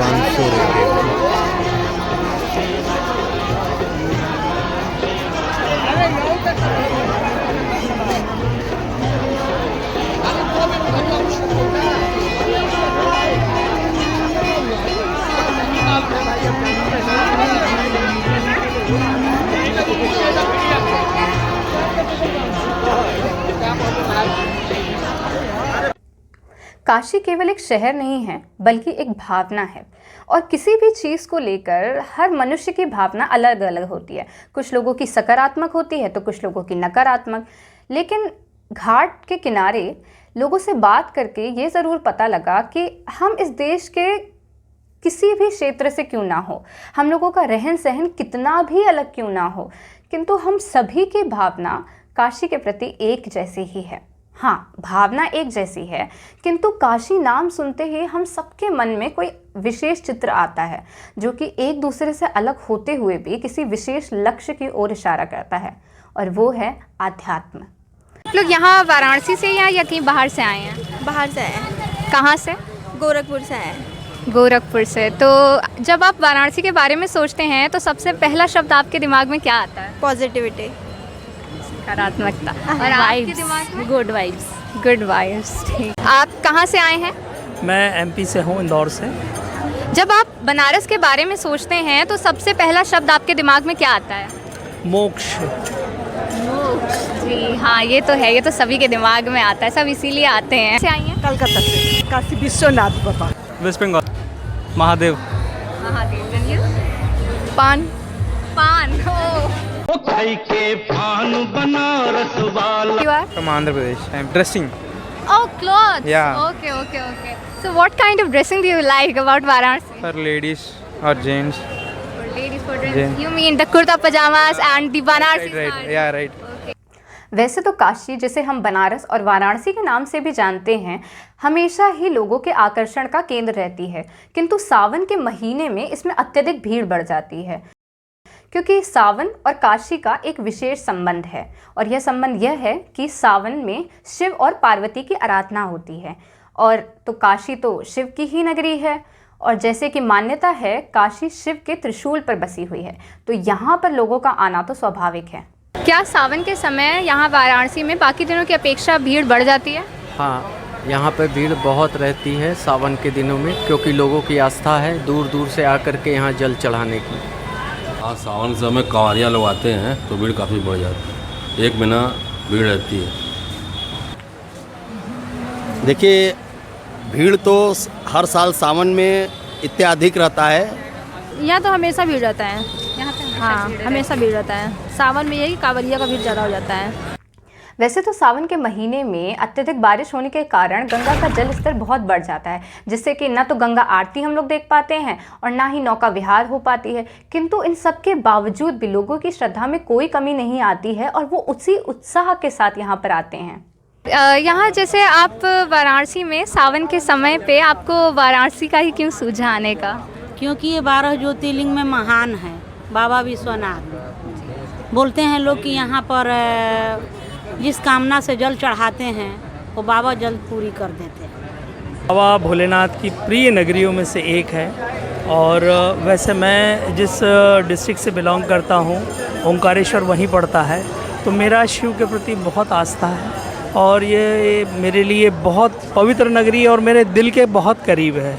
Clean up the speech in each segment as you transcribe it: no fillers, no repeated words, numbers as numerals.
भगवान सूर्यदेव। काशी केवल एक शहर नहीं है बल्कि एक भावना है। और किसी भी चीज़ को लेकर हर मनुष्य की भावना अलग अलग होती है। कुछ लोगों की सकारात्मक होती है तो कुछ लोगों की नकारात्मक। लेकिन घाट के किनारे लोगों से बात करके ये ज़रूर पता लगा कि हम इस देश के किसी भी क्षेत्र से क्यों ना हो, हम लोगों का रहन सहन कितना भी अलग क्यों ना हो, किंतु हम सभी की भावना काशी के प्रति एक जैसी ही है। हाँ, भावना एक जैसी है, किंतु काशी नाम सुनते ही हम सबके मन में कोई विशेष चित्र आता है जो कि एक दूसरे से अलग होते हुए भी किसी विशेष लक्ष्य की ओर इशारा करता है, और वो है आध्यात्म। लोग यहाँ वाराणसी से या कहीं बाहर से आए हैं? बाहर से आए हैं। कहाँ से? गोरखपुर से आए हैं। गोरखपुर से। तो जब आप वाराणसी के बारे में सोचते हैं तो सबसे पहला शब्द आपके दिमाग में क्या आता है? पॉजिटिविटी, सकारात्मकता। और आपके दिमाग में? Good vibes. Good vibes. ठीक। आप कहाँ से आए हैं? मैं एमपी से हूँ, इंदौर से। जब आप बनारस के बारे में सोचते हैं तो सबसे पहला शब्द आपके दिमाग में क्या आता है? मोक्ष। जी हाँ, ये तो है, ये तो सभी के दिमाग में आता है, सब इसीलिए आते हैं। से आई हैं? कलकत्ता से, काशी विश्वनाथ बाबा। वेस्ट बंगाल, महादेव। महादेव। पान। पान। From Andhra Pradesh. I'm dressing. Oh, clothes. Yeah. Okay. So what kind of dressing do you like about Varanasi? For ladies or gents. For ladies, for gents. Gents. You mean the kurta pajamas and the Banarasi Right. saree? Yeah, right. वैसे तो काशी, जिसे हम बनारस और वाराणसी के नाम से भी जानते हैं, हमेशा ही लोगों के आकर्षण का केंद्र रहती है, किंतु सावन के महीने में इसमें अत्यधिक भीड़ बढ़ जाती है, क्योंकि सावन और काशी का एक विशेष संबंध है। और यह संबंध यह है कि सावन में शिव और पार्वती की आराधना होती है, और तो काशी तो शिव की ही नगरी है, और जैसे कि मान्यता है काशी शिव के त्रिशूल पर बसी हुई है, तो यहाँ पर लोगों का आना तो स्वाभाविक है। क्या सावन के समय यहाँ वाराणसी में बाकी दिनों की अपेक्षा भीड़ बढ़ जाती है? हाँ, यहाँ पर भीड़ बहुत रहती है सावन के दिनों में, क्योंकि लोगों की आस्था है दूर दूर से आकर के यहाँ जल चढ़ाने की। हाँ, सावन के समय कांवरिया लोग आते हैं तो भीड़ काफ़ी बढ़ जाती है, एक महीना भीड़ रहती है। देखिए, भीड़ तो हर साल सावन में इतना अधिक रहता है। यहाँ तो हमेशा भीड़ रहता है। यहाँ पे हाँ, हमेशा भीड़ रहता है। सावन में यही कांवरिया का भीड़ ज़्यादा हो जाता है। वैसे तो सावन के महीने में अत्यधिक बारिश होने के कारण गंगा का जल स्तर बहुत बढ़ जाता है, जिससे कि न तो गंगा आरती हम लोग देख पाते हैं और ना ही नौका विहार हो पाती है। किंतु इन सब के बावजूद भी लोगों की श्रद्धा में कोई कमी नहीं आती है और वो उसी उत्साह के साथ यहाँ पर आते हैं। यहाँ जैसे आप वाराणसी में सावन के समय पे आपको वाराणसी का ही क्यों सूझा आने का? क्योंकि ये 12 ज्योतिर्लिंग में महान है बाबा विश्वनाथ। बोलते हैं लोग कि यहाँ पर जिस कामना से जल चढ़ाते हैं वो बाबा जल्द पूरी कर देते हैं। बाबा भोलेनाथ की प्रिय नगरियों में से एक है। और वैसे मैं जिस डिस्ट्रिक्ट से बिलोंग करता हूँ, ओंकारेश्वर वहीं पड़ता है, तो मेरा शिव के प्रति बहुत आस्था है और ये मेरे लिए बहुत पवित्र नगरी और मेरे दिल के बहुत करीब है,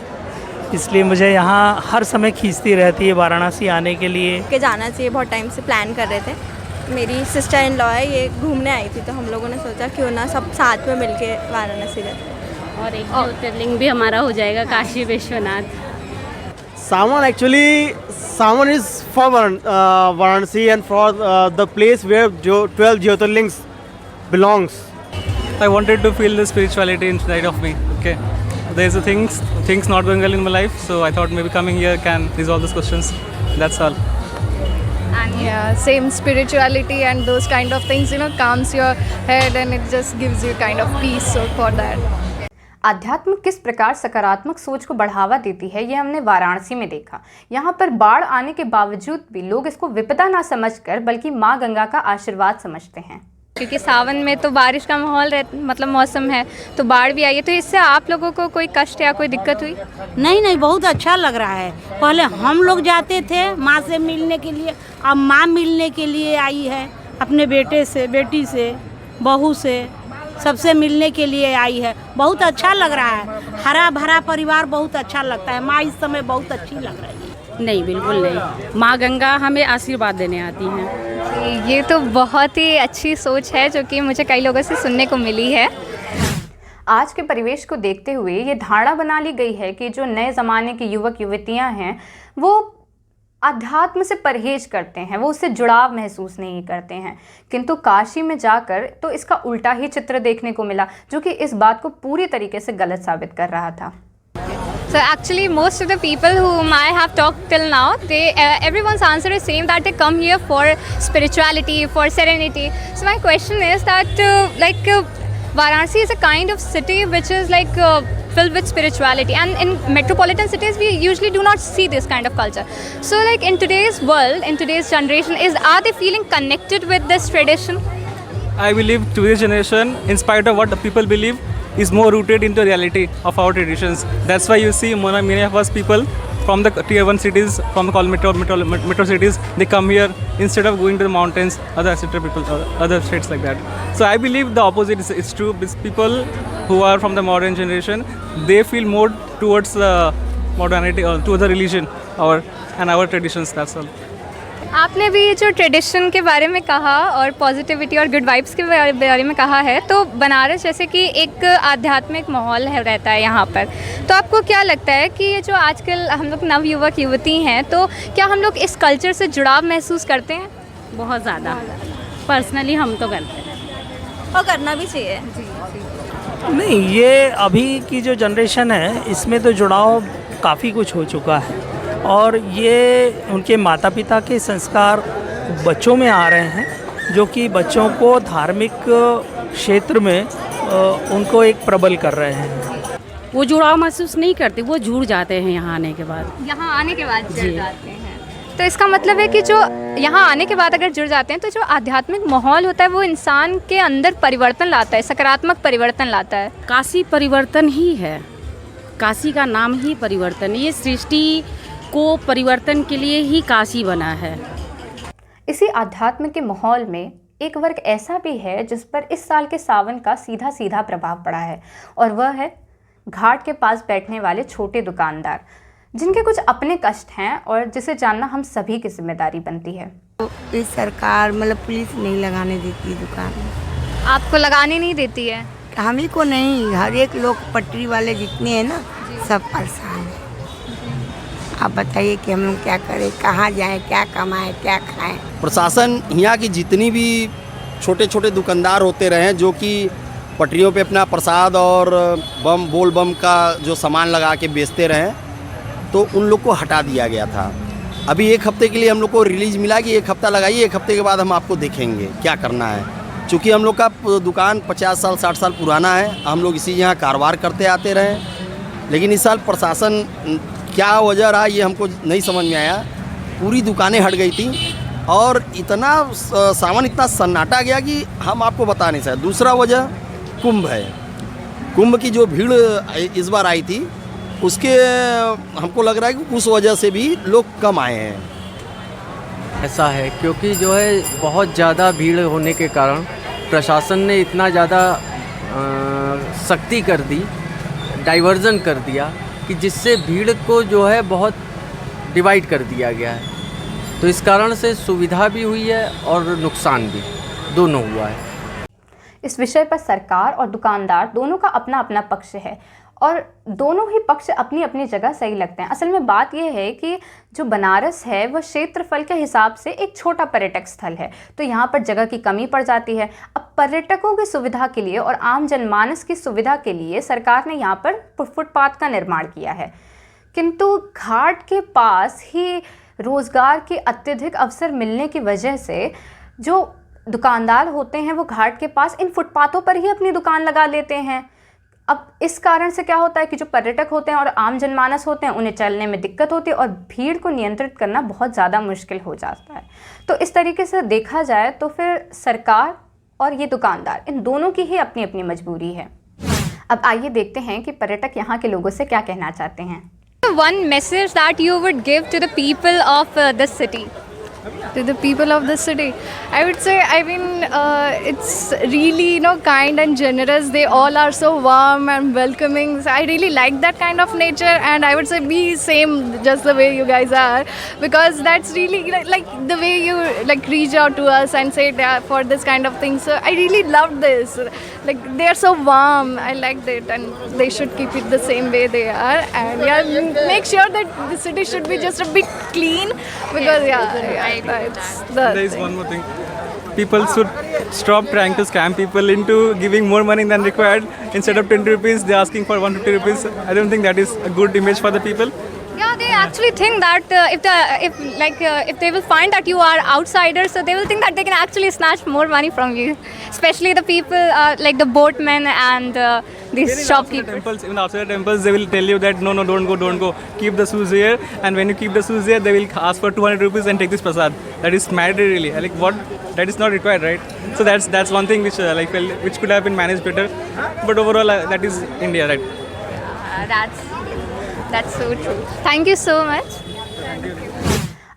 इसलिए मुझे यहाँ हर समय खींचती रहती है वाराणसी आने के लिए। के जाना चाहिए, बहुत टाइम से प्लान कर रहे थे। मेरी सिस्टर इन लॉ है, ये घूमने आई थी, तो हम लोगों ने सोचा क्यों ना सब साथ में मिलके वाराणसी जाते हैं। और एक ज्योतिर्लिंग भी हमारा हो जाएगा, Kashi Vishwanath. Sawan is for Varanasi and for the place where 12 Jyotirlings belongs. I wanted to feel the spirituality inside of me. Okay, there's things not going well in my life, so I thought maybe coming here can resolve those questions. That's all. And Yeah, same spirituality and those kind of things, calms your head and it just gives you kind of peace. So for that. आध्यात्म किस प्रकार सकारात्मक सोच को बढ़ावा देती है, ये हमने वाराणसी में देखा। यहाँ पर बाढ़ आने के बावजूद भी लोग इसको विपदा ना समझकर बल्कि माँ गंगा का आशीर्वाद समझते हैं। क्योंकि सावन में तो बारिश का माहौल मतलब मौसम है, तो बाढ़ भी आई है, तो इससे आप लोगों को कोई कष्ट या कोई दिक्कत हुई? नहीं नहीं, बहुत अच्छा लग रहा है। पहले हम लोग जाते थे माँ से मिलने के लिए, अब माँ मिलने के लिए आई है, अपने बेटे से, बेटी से, बहू से, सबसे मिलने के लिए आई है। बहुत अच्छा लग रहा है, हरा भरा परिवार बहुत अच्छा लगता है। माँ इस समय बहुत अच्छी लग रही है। नहीं, बिल्कुल नहीं। माँ गंगा हमें आशीर्वाद देने आती हैं। ये तो बहुत ही अच्छी सोच है जो कि मुझे कई लोगों से सुनने को मिली है। आज के परिवेश को देखते हुए ये धारणा बना ली गई है कि जो नए ज़माने के युवक युवतियाँ हैं वो अध्यात्म से परहेज करते हैं, वो उससे जुड़ाव महसूस नहीं करते हैं। किंतु काशी में जाकर तो इसका उल्टा ही चित्र देखने को मिला, जो कि इस बात को पूरी तरीके से गलत साबित कर रहा था। So actually most of the people whom I have talked till now, everyone's answer is same, that they come here for spirituality, for serenity. So my question is that Varanasi is a kind of city which is filled with spirituality, and in metropolitan cities we usually do not see this kind of culture. So in today's world, in today's generation, are they feeling connected with this tradition? I believe today's generation, in spite of what the people believe, is more rooted in the reality of our traditions. That's why you see many of us people from the tier 1 cities, from the metro cities, they come here instead of going to the mountains, other states like that. So I believe the opposite is true. It's people who are from the modern generation, they feel more towards the modernity or towards the religion and our traditions. That's all. आपने भी जो tradition के बारे में कहा और positivity और good vibes के बारे में कहा है, तो बनारस जैसे कि एक आध्यात्मिक माहौल है रहता है यहाँ पर, तो आपको क्या लगता है कि ये जो आजकल हम लोग नव युवक युवती हैं, तो क्या हम लोग इस कल्चर से जुड़ाव महसूस करते हैं? बहुत ज़्यादा। पर्सनली हम तो करते हैं और करना भी चाहिए। नहीं, ये अभी की जो जनरेशन है इसमें तो जुड़ाव काफ़ी कुछ हो चुका है, और ये उनके माता पिता के संस्कार बच्चों में आ रहे हैं, जो कि बच्चों को धार्मिक क्षेत्र में उनको एक प्रबल कर रहे हैं। वो जुड़ाव महसूस नहीं करते, वो जुड़ जाते हैं यहाँ आने के बाद। यहाँ आने के बाद जुड़ जाते हैं, तो इसका मतलब है कि जो यहाँ आने के बाद अगर जुड़ जाते हैं तो जो आध्यात्मिक माहौल होता है वो इंसान के अंदर परिवर्तन लाता है, सकारात्मक परिवर्तन लाता है। काशी परिवर्तन ही है, काशी का नाम ही परिवर्तन, ये सृष्टि को परिवर्तन के लिए ही काशी बना है। इसी आध्यात्म के माहौल में एक वर्ग ऐसा भी है जिस पर इस साल के सावन का सीधा सीधा प्रभाव पड़ा है, और वह है घाट के पास बैठने वाले छोटे दुकानदार, जिनके कुछ अपने कष्ट हैं और जिसे जानना हम सभी की जिम्मेदारी बनती है। इस सरकार पुलिस नहीं लगाने देती दुकान। आपको लगाने नहीं देती है? हम ही को नहीं, हर एक लोग, पटरी वाले जितने हैं ना, सब परेशान हैं। आप बताइए कि हम लोग क्या करें, कहाँ जाएं, क्या कमाएं, क्या खाएं। प्रशासन यहाँ की जितनी भी छोटे छोटे दुकानदार होते रहे जो कि पटरियों पे अपना प्रसाद और बोल बम का जो सामान लगा के बेचते रहे, तो उन लोग को हटा दिया गया था। अभी एक हफ्ते के लिए हम लोग को रिलीज मिला कि एक हफ्ता लगाइए, एक हफ्ते के बाद हम आपको देखेंगे क्या करना है। चूँकि हम लोग का दुकान 50 साल 60 साल पुराना है, हम लोग इसी यहाँ कारोबार करते आते रहे, लेकिन इस साल प्रशासन क्या वजह रहा ये हमको नहीं समझ में आया। पूरी दुकानें हट गई थी और इतना सावन इतना सन्नाटा गया कि हम आपको बता नहीं सकते। दूसरा वजह कुंभ है, कुंभ की जो भीड़ इस बार आई थी उसके हमको लग रहा है कि उस वजह से भी लोग कम आए हैं। ऐसा है क्योंकि जो है बहुत ज़्यादा भीड़ होने के कारण प्रशासन ने इतना ज़्यादा सख्ती कर दी, डाइवर्जन कर दिया कि जिससे भीड़ को जो है बहुत डिवाइड कर दिया गया है। तो इस कारण से सुविधा भी हुई है और नुकसान भी, दोनों हुआ है। इस विषय पर सरकार और दुकानदार दोनों का अपना अपना पक्ष है, और दोनों ही पक्ष अपनी अपनी जगह सही लगते हैं। असल में बात यह है कि जो बनारस है वह क्षेत्रफल के हिसाब से एक छोटा पर्यटक स्थल है, तो यहाँ पर जगह की कमी पड़ जाती है। अब पर्यटकों की सुविधा के लिए और आम जनमानस की सुविधा के लिए सरकार ने यहाँ पर फुटपाथ का निर्माण किया है, किंतु घाट के पास ही रोज़गार के अत्यधिक अवसर मिलने की वजह से जो दुकानदार होते हैं वो घाट के पास इन फुटपाथों पर ही अपनी दुकान लगा लेते हैं। अब इस कारण से क्या होता है कि जो पर्यटक होते हैं और आम जनमानस होते हैं उन्हें चलने में दिक्कत होती है और भीड़ को नियंत्रित करना बहुत ज़्यादा मुश्किल हो जाता है। तो इस तरीके से देखा जाए तो फिर सरकार और ये दुकानदार, इन दोनों की ही अपनी अपनी मजबूरी है। अब आइए देखते हैं कि पर्यटक यहाँ के लोगों से क्या कहना चाहते हैं। One message that you would give to the people of the city? To the people of the city, I would say, it's really, kind and generous. They all are so warm and welcoming. So I really like that kind of nature, and I would say be same just the way you guys are, because that's really like the way you reach out to us and say for this kind of thing. So I really love this. Like, they are so warm. I liked it, and they should keep it the same way they are. And make sure that the city should be just a bit clean, because there is one more thing. People should stop trying to scam people into giving more money than required. Instead of 20 rupees, they're asking for 150 rupees. I don't think that is a good image for the people. Yeah, they actually think that if they will find that you are outsiders, so they will think that they can actually snatch more money from you. Especially the people like the boatmen and these shopkeepers. Temples, even outside temples, they will tell you that no, don't go. Keep the shoes here, and when you keep the shoes here, they will ask for 200 rupees and take this prasad. That is mad, really. Like, what? That is not required, right? So that's one thing which which could have been managed better. But overall, that is India, right? That's so true. Thank you so much.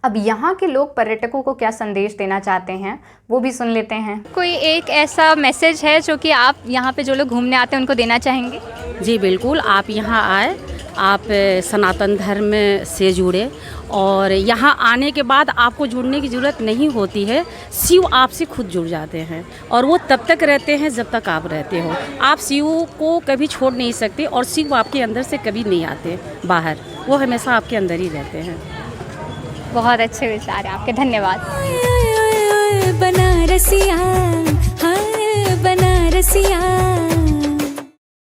अब यहाँ के लोग पर्यटकों को क्या संदेश देना चाहते हैं वो भी सुन लेते हैं। कोई एक ऐसा मैसेज है जो कि आप यहाँ पे जो लोग घूमने आते हैं उनको देना चाहेंगे? जी बिल्कुल, आप यहाँ आए, आप सनातन धर्म से जुड़े, और यहाँ आने के बाद आपको जुड़ने की ज़रूरत नहीं होती है। शिव आपसे खुद जुड़ जाते हैं, और वो तब तक रहते हैं जब तक आप रहते हो। आप शिव को कभी छोड़ नहीं सकते, और शिव आपके अंदर से कभी नहीं आते बाहर, वो हमेशा आपके अंदर ही रहते हैं। बहुत अच्छे विचार हैं आपके, धन्यवाद। बनारसिया, हाँ बनारसिया।